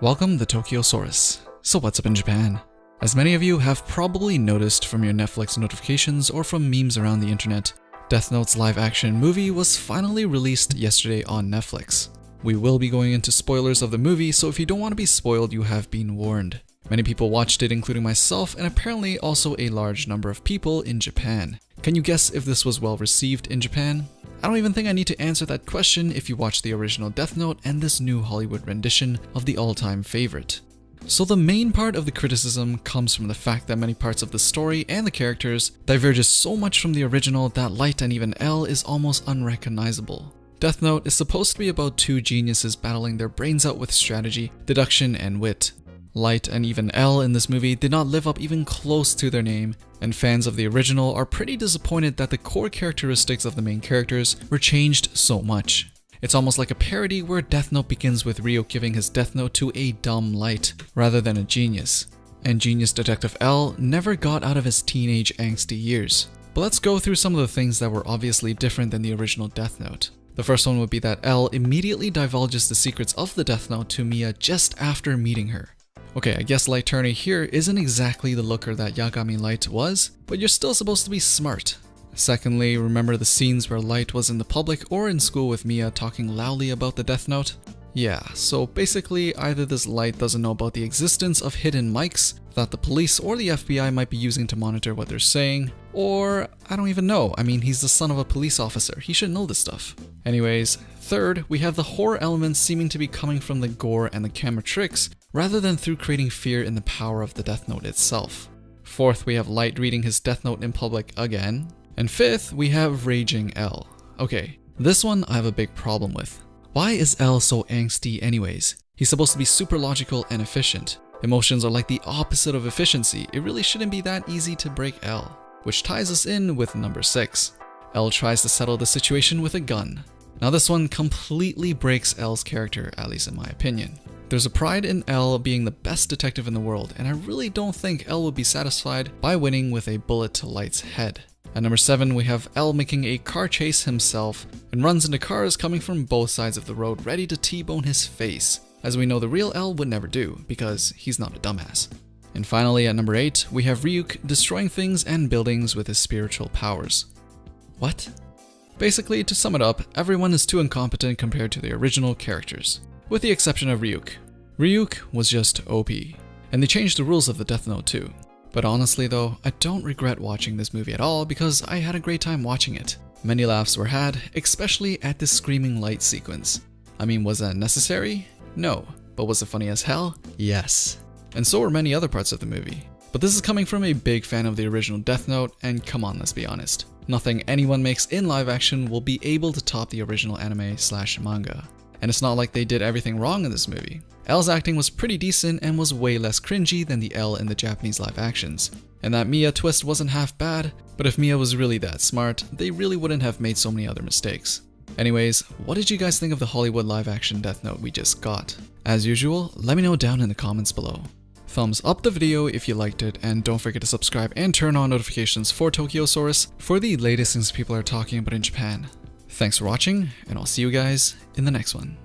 Welcome to Tokyosaurus. So what's up in Japan? As many of you have probably noticed from your Netflix notifications or from memes around the internet, Death Note's live-action movie was finally released yesterday on Netflix. We will be going into spoilers of the movie, so if you don't want to be spoiled, you have been warned. Many people watched it, including myself, and apparently also a large number of people in Japan. Can you guess if this was well received in Japan? I don't even think I need to answer that question if you watch the original Death Note and this new Hollywood rendition of the all-time favorite. So the main part of the criticism comes from the fact that many parts of the story and the characters diverges so much from the original that Light and even L is almost unrecognizable. Death Note is supposed to be about two geniuses battling their brains out with strategy, deduction, and wit. Light and even L in this movie did not live up even close to their name, and fans of the original are pretty disappointed that the core characteristics of the main characters were changed so much. It's almost like a parody where Death Note begins with Ryuk giving his Death Note to a dumb Light, rather than a genius. And genius Detective L never got out of his teenage angsty years. But let's go through some of the things that were obviously different than the original Death Note. The first one would be that L immediately divulges the secrets of the Death Note to Mia just after meeting her. Okay, I guess Light Turner here isn't exactly the looker that Yagami Light was, but you're still supposed to be smart. Secondly, remember the scenes where Light was in the public or in school with Mia talking loudly about the Death Note? Yeah, so basically either this Light doesn't know about the existence of hidden mics that the police or the FBI might be using to monitor what they're saying, or I don't even know. I mean, he's the son of a police officer. He should know this stuff. Anyways, third, we have the horror elements seeming to be coming from the gore and the camera tricks, rather than through creating fear in the power of the Death Note itself. Fourth, we have Light reading his Death Note in public again. And fifth, we have Raging L. Okay, this one I have a big problem with. Why is L so angsty anyways? He's supposed to be super logical and efficient. Emotions are like the opposite of efficiency. It really shouldn't be that easy to break L. Which ties us in with number 6. L tries to settle the situation with a gun. Now this one completely breaks L's character, at least in my opinion. There's a pride in L being the best detective in the world, and I really don't think L would be satisfied by winning with a bullet to Light's head. At number 7, we have L making a car chase himself and runs into cars coming from both sides of the road ready to T-bone his face, as we know the real L would never do, because he's not a dumbass. And finally, at number 8, we have Ryuk destroying things and buildings with his spiritual powers. What? Basically, to sum it up, everyone is too incompetent compared to the original characters, with the exception of Ryuk. Ryuk was just OP, and they changed the rules of the Death Note too. But honestly though, I don't regret watching this movie at all because I had a great time watching it. Many laughs were had, especially at the screaming Light sequence. I mean, was that necessary? No. But was it funny as hell? Yes. And so were many other parts of the movie. But this is coming from a big fan of the original Death Note, and come on, let's be honest. Nothing anyone makes in live action will be able to top the original anime/manga. And it's not like they did everything wrong in this movie. L's acting was pretty decent and was way less cringy than the L in the Japanese live actions. And that Mia twist wasn't half bad, but if Mia was really that smart, they really wouldn't have made so many other mistakes. Anyways, what did you guys think of the Hollywood live action Death Note we just got? As usual, let me know down in the comments below. Thumbs up the video if you liked it, and don't forget to subscribe and turn on notifications for Tokyosaurus for the latest things people are talking about in Japan. Thanks for watching, and I'll see you guys in the next one.